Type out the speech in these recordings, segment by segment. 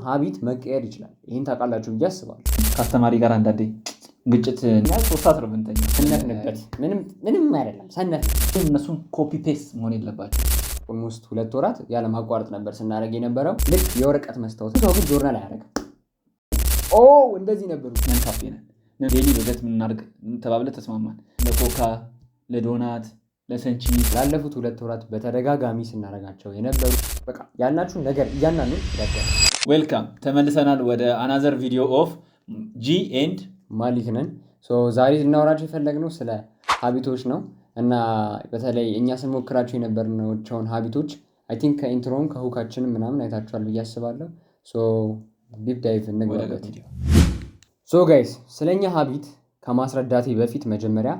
ሀቢት መቀየር ይችላል። ይህን ታውቃላችሁ ብዬ አስባለሁ። ከአስተማሪ ጋር አንዳንዴ ግጭት ሶስት ነው ብንተኛ ሰነፍንበት ምንም አይደለም። ሰነፍ እነሱም ኮፒ ፔስት መሆን የለባቸው። ኦልሞስት 2 ወራት ያለ ማቋረጥ ነበር ስናደርግ የነበረው። ልክ የወረቀት መስታወት ሰው ግን ጆርናል አያደርግም። እንደዚህ ነበሩ። መንካፌ ነን ዴሊ በጀት የምናደርግ ተባብለ ተስማማን። ለኮካ ለዶናት ለሰንቺ ላለፉት 2 ወራት በተደጋጋሚ ስናደርጋቸው የነበሩ በቃ ያልናችሁን ነገር እያናኑ ይዳጋል። ዌልካም ተመልሰናል ወደ አናዘር ቪዲዮ ኦፍ ጂ ኤንድ ማሊክ ነን። ዛሬ ልናወራቸው የፈለግነው ስለ ሀቢቶች ነው እና በተለይ እኛ ስንሞክራቸው የነበርናቸውን ሀቢቶች አይ ቲንክ ከኢንትሮም ከሁካችንም ምናምን አይታችኋል ብዬ አስባለሁ። ዲፕ ዳይቭ እንግባበት። ጋይስ ስለኛ ሀቢት ከማስረዳቴ በፊት መጀመሪያ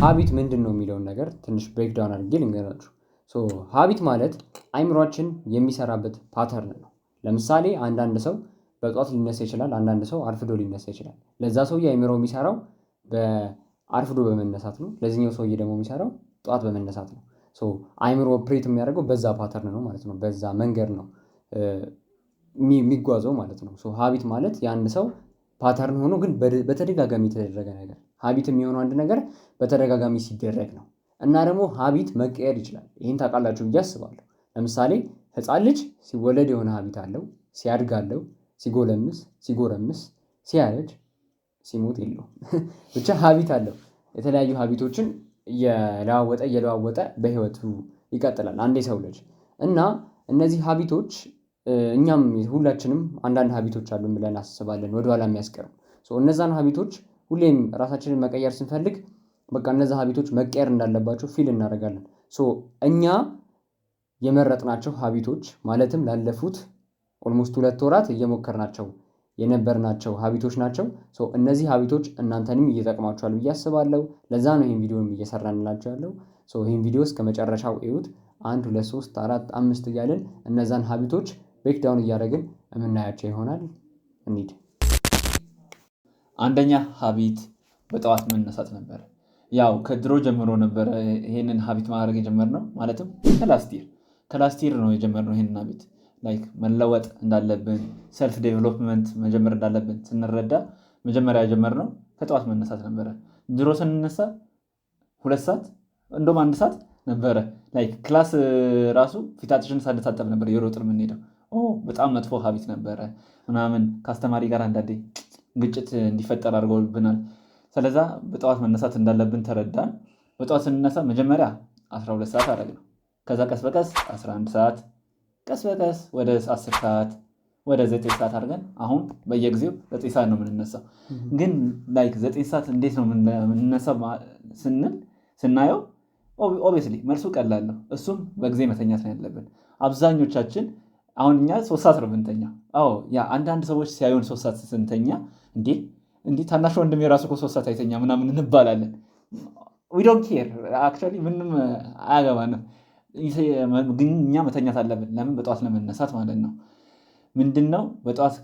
ሀቢት ምንድን ነው የሚለውን ነገር ትንሽ ብሬክዳውን አድርጌ ልንገራችሁ። ሀቢት ማለት አይምሯችን የሚሰራበት ፓተርን ነው። ለምሳሌ አንዳንድ ሰው በጧት ሊነሳ ይችላል፣ አንዳንድ ሰው አርፍዶ ሊነሳ ይችላል። ለዛ ሰውዬ አይምሮ የሚሰራው በአርፍዶ በመነሳት ነው። ለዚህኛው ሰውዬ ደግሞ የሚሰራው ጠዋት በመነሳት ነው። አይምሮ ኦፕሬት የሚያደርገው በዛ ፓተርን ነው ማለት ነው። በዛ መንገድ ነው የሚጓዘው ማለት ነው። ሀቢት ማለት የአንድ ሰው ፓተርን ሆኖ ግን በተደጋጋሚ የተደረገ ነገር። ሀቢት የሚሆነው አንድ ነገር በተደጋጋሚ ሲደረግ ነው። እና ደግሞ ሀቢት መቀየር ይችላል። ይህን ታውቃላችሁ ብዬ አስባለሁ። ለምሳሌ ህፃን ልጅ ሲወለድ የሆነ ሀቢት አለው፣ ሲያድግ አለው፣ ሲጎለምስ ሲጎረምስ፣ ሲያረጅ ሲሞት የለውም። ብቻ ሀቢት አለው። የተለያዩ ሀቢቶችን እየለዋወጠ በህይወቱ ይቀጥላል አንድ የሰው ልጅ እና እነዚህ ሀቢቶች እኛም ሁላችንም አንዳንድ ሀቢቶች አሉን ብለን አስባለን ወደኋላ የሚያስቀሩ። እነዛን ሀቢቶች ሁሌም ራሳችንን መቀየር ስንፈልግ በቃ እነዛ ሀቢቶች መቀየር እንዳለባቸው ፊል እናደርጋለን። እኛ የመረጥናቸው ሀቢቶች ማለትም ላለፉት ኦልሞስት 2 ወራት እየሞከርናቸው የነበርናቸው ሀቢቶች ናቸው። እነዚህ ሀቢቶች እናንተንም እየጠቅማችኋል ብዬ አስባለሁ። ለዛ ነው ይህን ቪዲዮም እየሰራንላቸው ያለው። ይህን ቪዲዮ እስከ መጨረሻው እዩት። 1 2 3 4 5 እያለን እነዛን ሀቢቶች ብሬክዳውን እያደረግን የምናያቸው ይሆናል። እንሂድ። አንደኛ ሀቢት በጠዋት መነሳት ነበር። ያው ከድሮ ጀምሮ ነበረ ይሄንን ሀቢት ማድረግ የጀመርነው። ማለትም ከላስቲር ነው የጀመርነው ይሄንን ሀቢት ላይክ መለወጥ እንዳለብን ሰልፍ ዴቨሎፕመንት መጀመር እንዳለብን ስንረዳ መጀመሪያ የጀመርነው ከጠዋት መነሳት ነበረ። ድሮ ስንነሳ 2 ሰዓት እንደውም 1 ሰዓት ነበረ። ላይክ ክላስ ራሱ ፊታችንን ሳንታጠብ ነበር የሮጥን የምንሄደው። በጣም መጥፎ ሀቢት ነበረ ምናምን። ከአስተማሪ ጋር አንዳንዴ ግጭት እንዲፈጠር አድርገውብናል። ስለዛ በጠዋት መነሳት እንዳለብን ተረዳን። በጠዋት ስንነሳ መጀመሪያ 12 ሰዓት አደረግነው። ከዛ ቀስ በቀስ 11 ሰዓት፣ ቀስ በቀስ ወደ 10 ሰዓት፣ ወደ 9 ሰዓት አድርገን አሁን በየጊዜው 9 ሰዓት ነው የምንነሳው። ግን ላይክ 9 ሰዓት እንዴት ነው የምንነሳው ስናየው ኦብቪየስሊ መልሱ ቀላል ነው። እሱም በጊዜ መተኛት ነው ያለብን። አብዛኞቻችን አሁን እኛ 3 ሰዓት ነው የምንተኛ። አንዳንድ ሰዎች ሲያዩን 3 ሰዓት ስንተኛ እንዴ ታናሽ ወንድሜ የራሱ 3 ሰዓት አይተኛ ምናምን እንባላለን። ዊ ዶንት ኬር አክቹዋሊ ምንም አያገባንም። ግን እኛ መተኛት አለብን። ለምን? በጠዋት ለመነሳት ማለት ነው። ምንድነው በጠዋት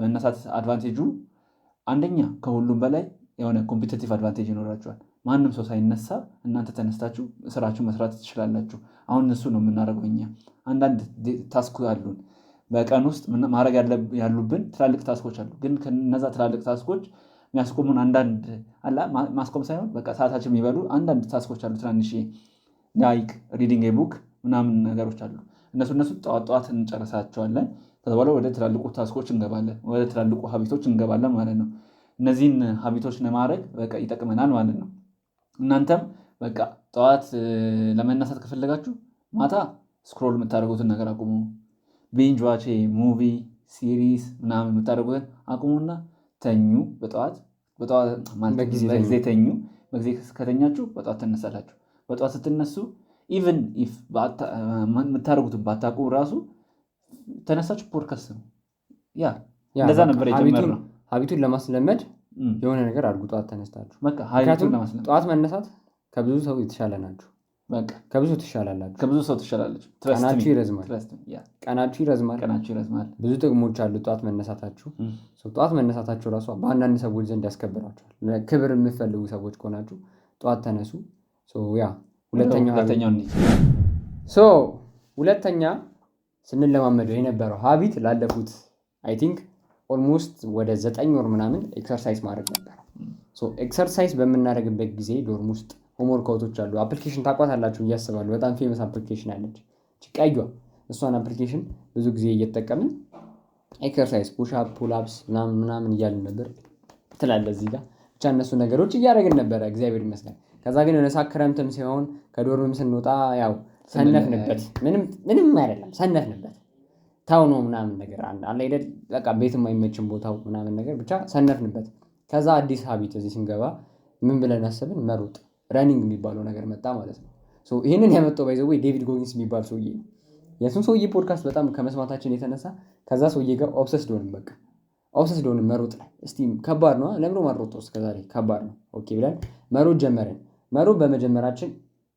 መነሳት አድቫንቴጁ? አንደኛ ከሁሉም በላይ የሆነ ኮምፒቲቲቭ አድቫንቴጅ ይኖራችኋል። ማንም ሰው ሳይነሳ እናንተ ተነስታችሁ ስራችሁ መስራት ትችላላችሁ። አሁን እሱ ነው የምናደርገው እኛ። አንዳንድ ታስክ አሉን በቀን ውስጥ ማድረግ ያሉብን ትላልቅ ታስኮች አሉ። ግን ከነዛ ትላልቅ ታስኮች የሚያስቆሙን አንዳንድ ማስቆም ሳይሆን በቃ ሰዓታችን የሚበሉ አንዳንድ ታስኮች አሉ። ትናንሽ ላይክ ሪዲንግ ቡክ ምናምን ነገሮች አሉ። እነሱ ጠዋት እንጨርሳቸዋለን። ከዛ በኋላ ወደ ትላልቁ ታስኮች እንገባለን፣ ወደ ትላልቁ ሀቢቶች እንገባለን ማለት ነው። እነዚህን ሀቢቶች ለማድረግ በቃ ይጠቅመናል ማለት ነው። እናንተም በቃ ጠዋት ለመነሳት ከፈለጋችሁ ማታ ስክሮል የምታደርጉትን ነገር አቁሙ። ቢንጅ ዋች ሙቪ ሲሪስ ምናምን የምታደርጉትን አቁሙና ተኙ። በጠዋት በጊዜ ተኙ። በጊዜ ከተኛችሁ በጠዋት ትነሳላችሁ። በጠዋት ስትነሱ ኢቨን ኢፍ የምታደርጉትን ባታውቁ ራሱ ተነሳችሁ ፖድካስት ነው። እንደዛ ነበር የጀመርነው። ሀቢቱን ለማስለመድ የሆነ ነገር አድርጉ። ጠዋት ተነስታችሁ ጠዋት መነሳት ከብዙ ሰው የተሻለ ናችሁ። ከብዙ ትሻላላችሁ። ከብዙ ሰው ትሻላለች። ቀናችሁ ይረዝማል። ብዙ ጥቅሞች አሉ ጠዋት መነሳታችሁ። ጠዋት መነሳታችሁ ራሱ በአንዳንድ ሰዎች ዘንድ ያስከብራችኋል። ክብር የምትፈልጉ ሰዎች ከሆናችሁ ጠዋት ተነሱ። ሁለተኛ ስንለማመደው የነበረው ሀቢት ላለፉት አይ ቲንክ ኦልሞስት ወደ 9 ወር ምናምን ኤክሰርሳይዝ ማድረግ ነበር። ኤክሰርሳይዝ በምናደርግበት ጊዜ ዶርም ውስጥ ሆምወርክአውቶች አሉ። አፕሊኬሽን ታውቋታላችሁ ብዬ አስባለሁ። በጣም ፌመስ አፕሊኬሽን አለች ቀይዋ። እሷን አፕሊኬሽን ብዙ ጊዜ እየተጠቀምን ኤክሰርሳይዝ ፑሽአፕ፣ ፑልአፕስ ምናምን እያልን ነበር ትላለህ እዚህ ጋር ብቻ እነሱ ነገሮች እያደረግን ነበረ እግዚአብሔር ይመስገን። ከዛ ግን የሆነ ሰዓት ክረምትም ሲሆን ከዶርምም ስንወጣ ያው ሰነፍንበት። ምንም አይደለም ሰነፍንበት። ታው ነው ምናምን ነገር አለ አይደል በቃ ቤትም አይመችም ቦታው ምናምን ነገር ብቻ ሰነፍንበት። ከዛ አዲስ ሀቢት እዚህ ስንገባ ምን ብለን አሰብን? መሮጥ ረኒንግ የሚባለው ነገር መጣ ማለት ነው። ይህንን ያመጣው ባይ ዘ ወይ ዴቪድ ጎጊንስ የሚባል ሰውዬ ነው። የእሱን ሰውዬ ፖድካስት በጣም ከመስማታችን የተነሳ ከዛ ሰውዬ ጋር ኦብሰስድ ሆንን። በቃ ኦብሰስድ ሆንን መሮጥ ላይ። እስቲ ከባድ ነው ለምሮ ማሮጥ እስከዛሬ ከባድ ነው ኦኬ ብለን መሮጥ ጀመርን። መሮጥ በመጀመራችን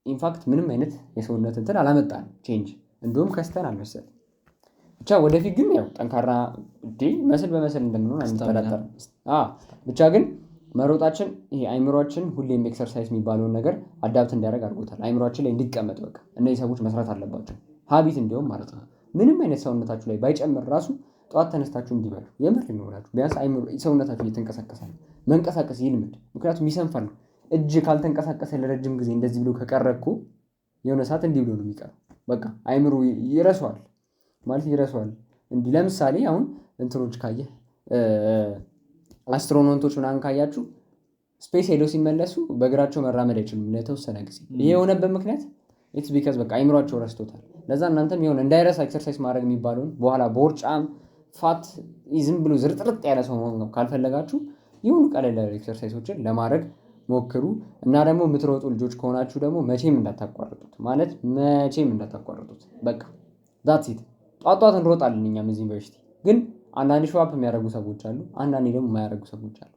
ኢንፋክት ምንም አይነት የሰውነት እንትን አላመጣንም ቼንጅ፣ እንደውም ከስተናል መሰለኝ። ብቻ ወደፊት ግን ያው ጠንካራ መስል በመስል እንደምንሆን አንጠራጠርም። ብቻ ግን መሮጣችን ይሄ አይምሯችን ሁሌም ኤክሰርሳይዝ የሚባለውን ነገር አዳፕት እንዲያደርግ አድርጎታል። አይምሯችን ላይ እንዲቀመጥ በቃ እነዚህ ሰዎች መስራት አለባቸው ሀቢት እንዲሁም ማለት ነው። ምንም አይነት ሰውነታችሁ ላይ ባይጨምር ራሱ ጠዋት ተነስታችሁ እንዲበሉ የምር ይኖራችሁ። ቢያንስ ሰውነታችሁ እየተንቀሳቀሰ ነው መንቀሳቀስ ይልምድ። ምክንያቱም ይሰንፋል። እጅ ካልተንቀሳቀሰ ለረጅም ጊዜ እንደዚህ ብሎ ከቀረኩ የሆነ ሰዓት እንዲህ ብሎ ነው የሚቀረው። በቃ አይምሮ ይረሳዋል ማለት ይረሳዋል። እንዲህ ለምሳሌ አሁን እንትኖች ካየህ አስትሮኖቶች ምናምን ካያችሁ ስፔስ ሄደው ሲመለሱ በእግራቸው መራመድ አይችሉም ለተወሰነ ጊዜ። ይሄ የሆነበት ምክንያት ኢትስ ቢካዝ በቃ አይምሯቸው ረስቶታል። ለዛ እናንተም የሆነ እንዳይረሳ ኤክሰርሳይዝ ማድረግ የሚባለውን በኋላ ቦርጫም ፋት ዝም ብሎ ዝርጥርጥ ያለ ሰው ነው ካልፈለጋችሁ ይሁን ቀለል ያለ ኤክሰርሳይዞችን ለማድረግ ሞክሩ። እና ደግሞ የምትሮጡ ልጆች ከሆናችሁ ደግሞ መቼም እንዳታቋርጡት ማለት መቼም እንዳታቋርጡት። በቃ ዛትስ ኢት። ጧት እንሮጣለን እኛም እዚህ ዩኒቨርሲቲ። ግን አንዳንድ ሾው አፕ የሚያደርጉ ሰዎች አሉ፣ አንዳንዴ ደግሞ የማያደርጉ ሰዎች አሉ።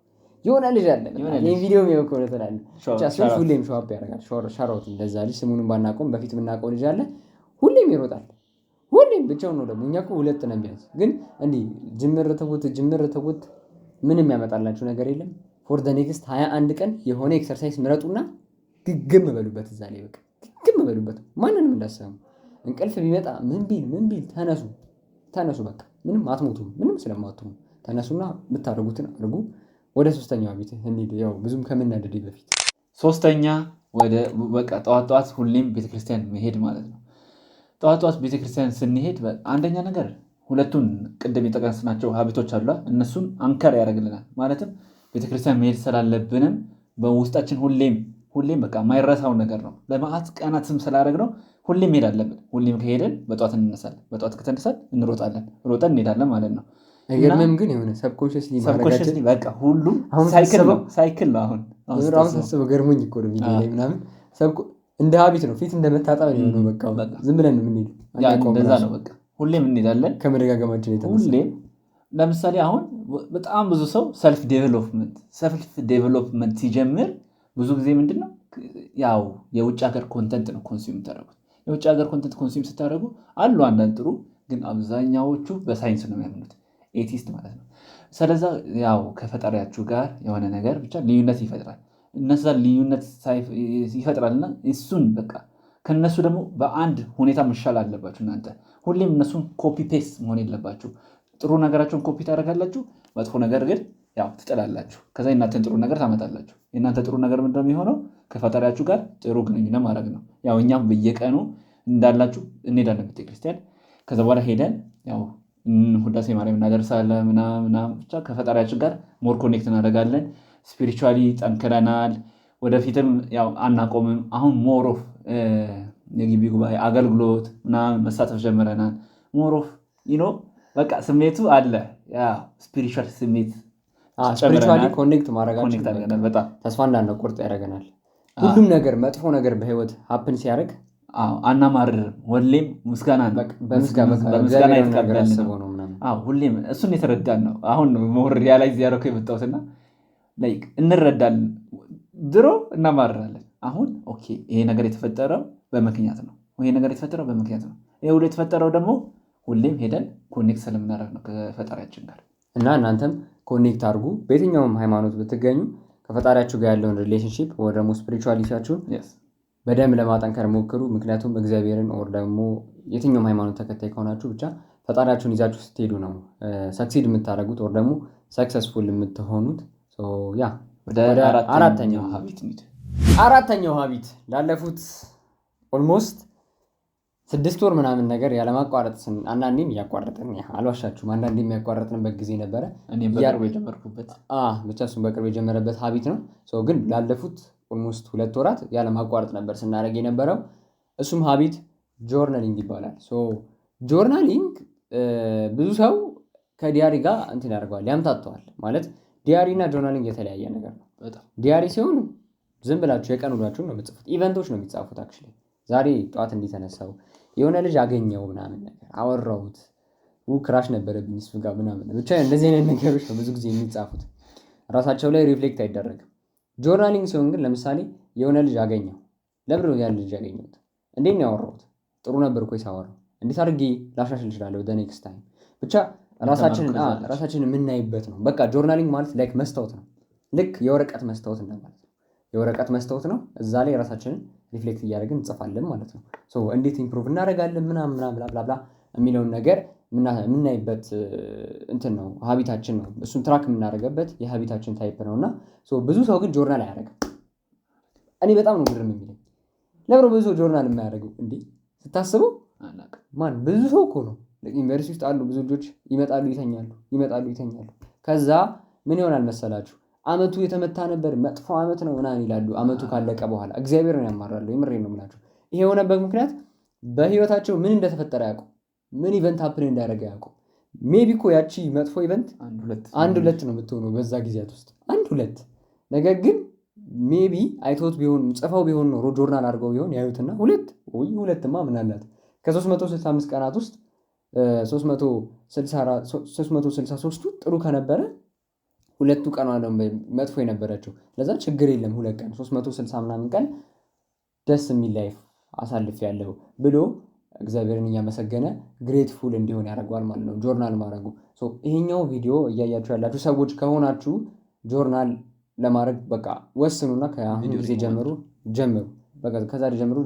የሆነ ልጅ አለ ይሄን ቪዲዮ የሚወከው ለተላለ ብቻ ሁሌም ሾው አፕ ያደርጋል። ሻሮት እንደዛ ልጅ ስሙንም ባናውቀውም በፊት የምናውቀው ልጅ አለ። ሁሌም ይሮጣል። ሁሌም ብቻውን ነው ደግሞ። እኛ እኮ 2 ነን ቢያንስ። ግን እንዲህ ጅምር ተውት ምንም ያመጣላችሁ ነገር የለም። ፎር ዘ ኔክስት 21 ቀን የሆነ ኤክሰርሳይዝ ምረጡና ግግም በሉበት። እዛ ላይ በቃ ግግም በሉበት። ማንንም እንዳሰሙ እንቅልፍ ቢመጣ ምን ቢል ተነሱ። በቃ ምንም አትሞቱም። ምንም ስለማትሞቱ ተነሱና የምታደርጉትን አድርጉ። ወደ 3ኛው ቤት እንሂድ። ያው ብዙም ከምናደድ በፊት 3ኛ ወደ በቃ ጠዋት ሁሌም ቤተክርስቲያን መሄድ ማለት ነው። ጠዋት ቤተክርስቲያን ስንሄድ አንደኛ ነገር ሁለቱን ቅድም የጠቀስናቸው ሀቢቶች አሉ። እነሱን አንከር ያደርግልናል። ማለትም ቤተክርስቲያን መሄድ ስላለብንም በውስጣችን ሁሌም በቃ የማይረሳው ነገር ነው። ለመዓት ቀናት ስም ስላደረግነው ሁሌም መሄድ አለብን። ሁሌም ከሄደን በጠዋት እንነሳለን። በጠዋት ከተነሳን እንሮጣለን፣ ሮጠን እንሄዳለን ማለት ነው። አይገርምም? ግን የሆነ ሰብኮንሽስሊ በቃ ሁሉም ሳይክል ነው። አሁን ሳስበው ገርሞኝ እኮ ነው ቪዲዮ ላይ ምናምን እንደ ሀቢት ነው። ፊት እንደመታጠብ ነው። በቃ ዝም ብለን ነው የምንሄደው። እንደዛ ነው በቃ ሁሌም እንሄዳለን ከመደጋገማችን የተነሳ። ሁሌም ለምሳሌ አሁን በጣም ብዙ ሰው ሰልፍ ዴቨሎፕመንት ሲጀምር ብዙ ጊዜ ምንድነው ያው የውጭ ሀገር ኮንተንት ነው ኮንሱም የምታደርጉት። የውጭ ሀገር ኮንተንት ኮንሱም ስታደርጉ አሉ አንዳንድ ጥሩ፣ ግን አብዛኛዎቹ በሳይንስ ነው የሚያምኑት፣ ኤቲስት ማለት ነው። ስለዛ ያው ከፈጣሪያችሁ ጋር የሆነ ነገር ብቻ ልዩነት ይፈጥራል። እነዛ ልዩነት ይፈጥራልና እሱን በቃ ከነሱ ደግሞ በአንድ ሁኔታ መሻል አለባችሁ። እናንተ ሁሌም እነሱን ኮፒ ፔስት መሆን የለባችሁ። ጥሩ ነገራቸውን ኮፒ ታደርጋላችሁ፣ መጥፎ ነገር ግን ያው ትጥላላችሁ። ከዛ የእናንተን ጥሩ ነገር ታመጣላችሁ። የእናንተ ጥሩ ነገር ምንድነው የሚሆነው? ከፈጣሪያችሁ ጋር ጥሩ ግንኙነት ማድረግ ነው። ያው እኛም በየቀኑ እንዳላችሁ እንሄዳለን ቤተክርስቲያን። ከዛ በኋላ ሄደን ያው ውዳሴ ማርያም እናደርሳለን ምናምን ብቻ ከፈጣሪያችን ጋር ሞር ኮኔክት እናደርጋለን። ስፒሪቹዋሊ ጠንክረናል። ወደፊትም ያው አናቆምም። አሁን ሞሮፍ የግቢ ጉባኤ አገልግሎት ምናምን መሳተፍ ጀምረናል። ሞሮፍ በቃ ስሜቱ አለ። ያው ስፒሪቹዋል ስሜት ስፒሪቹዋሊ ኮኔክት ማድረጋችን በጣም ተስፋ እንዳንቆርጥ ያደርገናል። ሁሉም ነገር መጥፎ ነገር በህይወት ሀፕን ሲያደርግ አናማርርም። ሁሌም ምስጋና የተቀበልን ነው። ሁሌም እሱን የተረዳን ነው። አሁን ሞር ሪያላይዝ ያደረኩ የመጣሁትና እንረዳለን። ድሮ እናማርራለን። አሁን ኦኬ ይሄ ነገር የተፈጠረው በምክንያት ነው። ይሄ ነገር የተፈጠረው በምክንያት ነው። ይሄ ሁሉ የተፈጠረው ደግሞ ሁሌም ሄደን ኮኔክት ስለምናደርግ ነው ከፈጣሪያችን ጋር። እና እናንተም ኮኔክት አድርጉ። በየትኛውም ሃይማኖት ብትገኙ ከፈጣሪያችሁ ጋር ያለውን ሪሌሽንሺፕ ወይ ደግሞ ስፒሪቹዋሊቲያችሁን በደንብ ለማጠንከር ሞክሩ። ምክንያቱም እግዚአብሔርን ኦር ደግሞ የትኛውም ሃይማኖት ተከታይ ከሆናችሁ ብቻ ፈጣሪያችሁን ይዛችሁ ስትሄዱ ነው ሰክሲድ የምታደርጉት ኦር ደግሞ ሰክሰስፉል የምትሆኑት። ያ ወደ አራተኛው ሀቢት ላለፉት ኦልሞስት 6 ወር ምናምን ነገር ያለማቋረጥ አንዳንዴም እያቋረጥን አልዋሻችሁም፣ አንዳንዴ የሚያቋረጥንበት ጊዜ ነበረ። ብቻ እሱም በቅርብ የጀመረበት ሀቢት ነው። ግን ላለፉት ኦልሞስት 2 ወራት ያለማቋረጥ ነበር ስናደርግ የነበረው። እሱም ሀቢት ጆርናሊንግ ይባላል። ጆርናሊንግ ብዙ ሰው ከዲያሪ ጋር እንትን ያደርገዋል፣ ያምታተዋል። ማለት ዲያሪ እና ጆርናሊንግ የተለያየ ነገር ነው። ዲያሪ ሲሆን ዝም ብላችሁ የቀን ውሏችሁን ነው የምትጽፉት። ኢቨንቶች ነው የሚጻፉት። አክቹዋሊ ዛሬ ጠዋት እንዲተነሳው የሆነ ልጅ አገኘው ምናምን ነገር አወራሁት፣ ክራሽ ነበረብኝ እሱ ጋር ምናምን፣ ብቻ እንደዚህ አይነት ነገሮች ነው ብዙ ጊዜ የሚጻፉት። ራሳቸው ላይ ሪፍሌክት አይደረግም። ጆርናሊንግ ሲሆን ግን ለምሳሌ የሆነ ልጅ አገኘው፣ ለምን ነው ያን ልጅ ያገኘሁት? እንዴት ነው ያወራሁት? ጥሩ ነበር እኮ ሳወራው፣ እንዴት አድርጌ ላሻሽል እችላለሁ ኔክስት ታይም። ብቻ ራሳችንን የምናይበት ነው። በቃ ጆርናሊንግ ማለት ላይክ መስታወት ነው። ልክ የወረቀት መስታወት እንደማለት ነው። የወረቀት መስታወት ነው። እዛ ላይ ራሳችንን ሪፍሌክት እያደረግን እንጽፋለን ማለት ነው። እንዴት ኢምፕሩቭ እናደርጋለን ምናምን ብላ የሚለውን ነገር የምናይበት እንትን ነው፣ ሀቢታችን ነው። እሱን ትራክ የምናደርገበት የሀቢታችን ታይፕ ነው። እና ብዙ ሰው ግን ጆርናል አያደርግም። እኔ በጣም ነው ግርም የሚለኝ። ለምሮ ብዙ ሰው ጆርናል የማያደርገው እንዴ ስታስበው? ብዙ ሰው እኮ ነው ዩኒቨርሲቲ ውስጥ አሉ ብዙ ልጆች ይመጣሉ ይተኛሉ። ከዛ ምን ይሆናል መሰላችሁ? አመቱ የተመታ ነበር፣ መጥፎ አመት ነው ምናምን ይላሉ። አመቱ ካለቀ በኋላ እግዚአብሔርን ያማራሉ። የምሬን ነው የምላችሁ። ይሄ የሆነበት ምክንያት በህይወታቸው ምን እንደተፈጠረ ያውቁ፣ ምን ኢቨንት ሀፕን እንዳደረገ ያውቁ። ሜቢ እኮ ያቺ መጥፎ ኢቨንት አንድ ሁለት ነው የምትሆነው በዛ ጊዜያት ውስጥ አንድ ሁለት። ነገር ግን ሜቢ አይቶት ቢሆን ጽፈው ቢሆን ኖሮ ጆርናል አድርገው ቢሆን ያዩትና ሁለትማ ምን አላት ከ365 ቀናት ውስጥ 363ቱ ጥሩ ከነበረ ሁለቱ ቀን መጥፎ የነበረችው ለዛ ችግር የለም 2 ቀን 360 ምናምን ቀን ደስ የሚል ላይፍ አሳልፍ ያለው ብሎ እግዚአብሔርን እያመሰገነ ግሬትፉል እንዲሆን ያደርገዋል ማለት ነው ጆርናል ማድረጉ። ይሄኛው ቪዲዮ እያያችሁ ያላችሁ ሰዎች ከሆናችሁ ጆርናል ለማድረግ በቃ ወስኑና ከአሁን ጊዜ ጀምሩ። በቃ ከዛሬ ጀምሩ።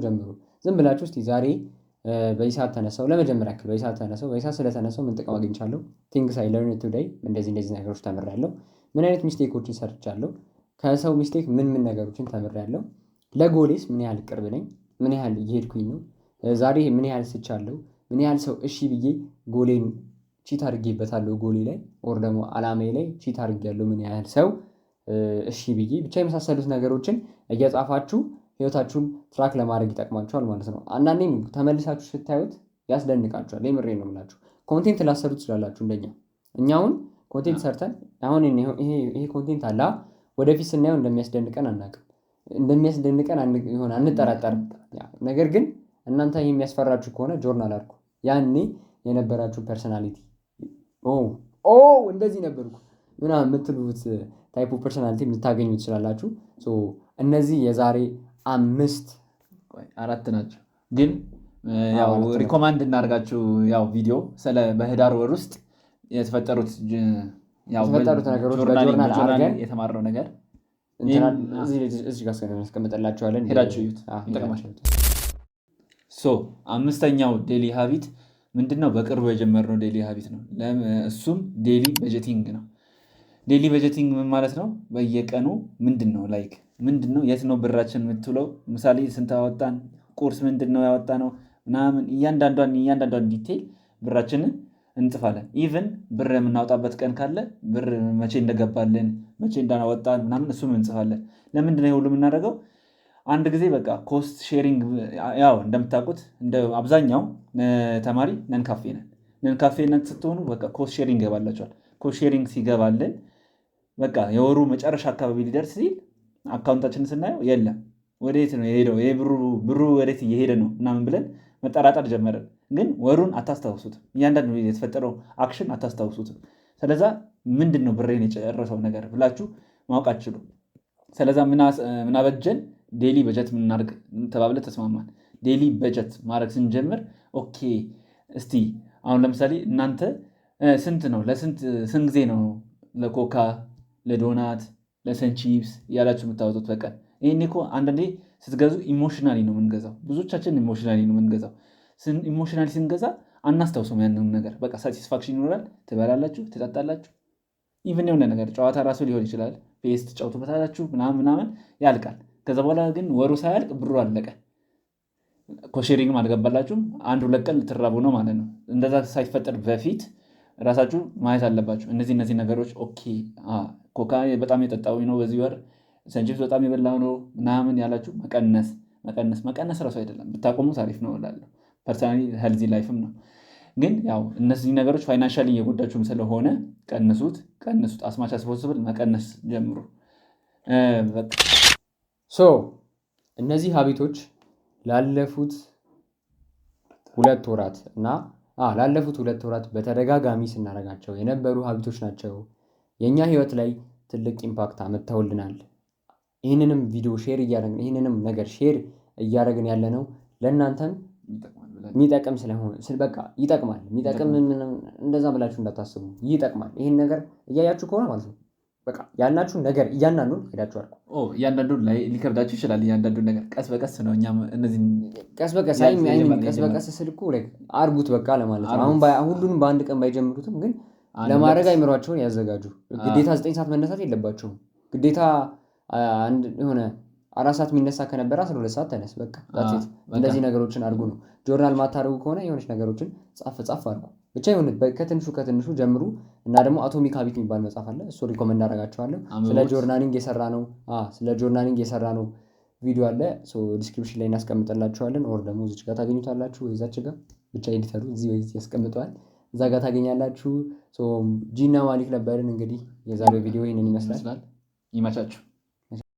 ዝም ብላችሁ እስቲ ዛሬ በዚህ ሰዓት ተነሳው፣ ለመጀመሪያ ያክል በዚህ ሰዓት ስለተነሳው ምን ጥቅም አግኝቻለሁ? ቲንግስ አይ ለርንድ ቱዴይ፣ እንደዚህ ነገሮች ተምሬያለሁ። ምን አይነት ሚስቴኮችን ሰርቻለሁ? ከሰው ሚስቴክ ምን ነገሮችን ተምሬያለሁ? ለጎሌስ ምን ያህል ቅርብ ነኝ? ምን ያህል እየሄድኩኝ ነው? ዛሬ ምን ያህል ስቻለሁ? ምን ያህል ሰው እሺ ብዬ ጎሌን ቺት አድርጌበታለሁ? ጎሌ ላይ ኦር ደግሞ አላማዬ ላይ ቺት አድርጌያለሁ? ምን ያህል ሰው እሺ ብዬ ብቻ የመሳሰሉት ነገሮችን እየጻፋችሁ ህይወታችሁን ትራክ ለማድረግ ይጠቅማችኋል ማለት ነው። አንዳንዴም ተመልሳችሁ ስታዩት ያስደንቃችኋል። የምሬን ነው የምላችሁ። ኮንቴንት ላሰሩ ትችላላችሁ እንደኛ። እኛውን ኮንቴንት ሰርተን አሁን ይሄ ኮንቴንት አለ ወደፊት ስናየው እንደሚያስደንቀን አናውቅም፣ እንደሚያስደንቀን አንጠራጠርም። ነገር ግን እናንተ ይሄ የሚያስፈራችሁ ከሆነ ጆርናል አድርጉ። ያኔ የነበራችሁ ፐርሰናሊቲ እንደዚህ ነበርኩ ምናምን የምትሉት ታይፕ ኦፍ ፐርሰናሊቲ ልታገኙ ትችላላችሁ። እነዚህ የዛሬ 4 ናቸው። ግን ያው ሪኮማንድ እናደርጋችሁ ያው ቪዲዮ ስለ በህዳር ወር ውስጥ የተፈጠሩት ነገሮች በጆርናል አድርገን የተማርነው ነገር እዚህ ጋር እናስቀምጥላችኋለን። ሄዳችሁ እዩት፣ ይጠቅማችኋል። 5ኛው ዴሊ ሀቢት ምንድነው? በቅርቡ የጀመርነው ዴሊ ሀቢት ነው። እሱም ዴሊ በጀቲንግ ነው። ዴሊ በጀቲንግ ምን ማለት ነው? በየቀኑ ምንድነው የት ነው ብራችን የምትውለው? ምሳሌ ስንት አወጣን፣ ቁርስ ምንድነው ያወጣ ነው ምናምን፣ እያንዳንዷን ዲቴይል ብራችንን እንጽፋለን። ኢቨን ብር የምናወጣበት ቀን ካለ ብር መቼ እንደገባልን መቼ እንዳወጣን ምናምን እሱም እንጽፋለን። ለምንድነው ሁሉ የምናደርገው? አንድ ጊዜ በቃ ኮስት ሼሪንግ፣ ያው እንደምታውቁት እንደ አብዛኛው ተማሪ ነን ካፌነት ስትሆኑ በቃ ኮስት ሼሪንግ ይገባላቸዋል። ኮስት ሼሪንግ ሲገባልን በቃ የወሩ መጨረሻ አካባቢ ሊደርስ ሲል አካውንታችንን ስናየው የለም፣ ወዴት ነው የሄደው? ብሩ ወዴት እየሄደ ነው ምናምን ብለን መጠራጠር ጀመረን። ግን ወሩን አታስታውሱትም፣ እያንዳንዱ የተፈጠረው አክሽን አታስታውሱትም። ስለዛ ምንድን ነው ብሬን የጨረሰው ነገር ብላችሁ ማወቅ አትችሉም። ስለዛ ምናበጀን ዴሊ በጀት ምናደርግ ተባብለ ተስማማን። ዴሊ በጀት ማድረግ ስንጀምር ኦኬ እስቲ አሁን ለምሳሌ እናንተ ስንት ነው ስንት ጊዜ ነው ለኮካ ለዶናት ለሰንቺፕስ እያላችሁ የምታወጡት በቀን? ይህኔ እኮ አንዳንዴ ስትገዙ ኢሞሽናሊ ነው የምንገዛው። ብዙዎቻችን ኢሞሽናሊ ነው የምንገዛው። ኢሞሽናሊ ስንገዛ አናስታውሰውም ያንን ነገር። በቃ ሳቲስፋክሽን ይኖራል። ትበላላችሁ፣ ትጠጣላችሁ። ኢቨን የሆነ ነገር ጨዋታ ራሱ ሊሆን ይችላል። ፔስ ትጫውቱበታላችሁ ምናምን ያልቃል። ከዛ በኋላ ግን ወሩ ሳያልቅ ብሩ አለቀ። ኮሼሪንግም አልገባላችሁም። 1-2 ቀን ልትራቡ ነው ማለት ነው። እንደዛ ሳይፈጠር በፊት ራሳችሁ ማየት አለባችሁ። እነዚህ ነገሮች ኦኬ፣ ኮካ በጣም የጠጣው ነው በዚህ ወር፣ ሰንቺፕስ በጣም የበላው ነው ምናምን ያላችሁ መቀነስ ራሱ አይደለም፣ ብታቆሙት አሪፍ ነው እላለሁ። ፐርሰናሊ ሄልዚ ላይፍም ነው። ግን ያው እነዚህ ነገሮች ፋይናንሻሊ እየጎዳችሁም ስለሆነ ቀንሱት። አስማች አስፖስብል መቀነስ ጀምሩ። እነዚህ ሀቢቶች ላለፉት 2 ወራት እና ላለፉት 2 ወራት በተደጋጋሚ ስናደርጋቸው የነበሩ ሀቢቶች ናቸው። የእኛ ህይወት ላይ ትልቅ ኢምፓክት አመጥተውልናል። ይህንንም ቪዲዮ ይህንንም ነገር ሼር እያደረግን ያለ ነው ለእናንተም የሚጠቅም ስለሆነ በቃ ይጠቅማል። የሚጠቅም እንደዛ ብላችሁ እንዳታስቡ፣ ይጠቅማል። ይህን ነገር እያያችሁ ከሆነ ማለት ነው በቃ ያልናችሁን ነገር እያንዳንዱን ሄዳችሁ አድርጉ። እያንዳንዱን ላይ ሊከብዳችሁ ይችላል። እያንዳንዱን ነገር ቀስ በቀስ ነው። እኛም እነዚህን ቀስ በቀስ ስልኩ አርጉት በቃ ለማለት ነው። አሁን ሁሉንም በአንድ ቀን ባይጀምሩትም ግን ለማድረግ አይምሯቸውን ያዘጋጁ። ግዴታ 9 ሰዓት መነሳት የለባቸውም። ግዴታ የሆነ 4 ሰዓት የሚነሳ ከነበረ 12 ሰዓት ተነስ። በቃ እንደዚህ ነገሮችን አድርጉ ነው። ጆርናል ማታደርጉ ከሆነ የሆነች ነገሮችን ጻፍ አድርጉ። ብቻ የሆነ ከትንሹ ጀምሩ። እና ደግሞ አቶሚክ ሀቢት የሚባል መጽሐፍ አለ። እሱ ሪኮመንድ አደርጋቸዋለሁ። ስለ ጆርናሊንግ የሰራ ነው ቪዲዮ አለ። ዲስክሪፕሽን ላይ እናስቀምጥላችኋለን። ኦር ደግሞ እዚች ጋር ታገኙታላችሁ። ወይዛች ጋር ብቻ ኤዲተሩ እዚህ ያስቀምጠዋል። እዛ ጋር ታገኛላችሁ። ጂና ማሊክ ነበርን። እንግዲህ የዛሬው ቪዲዮ ይህንን ይመስላል። ይመቻችሁ።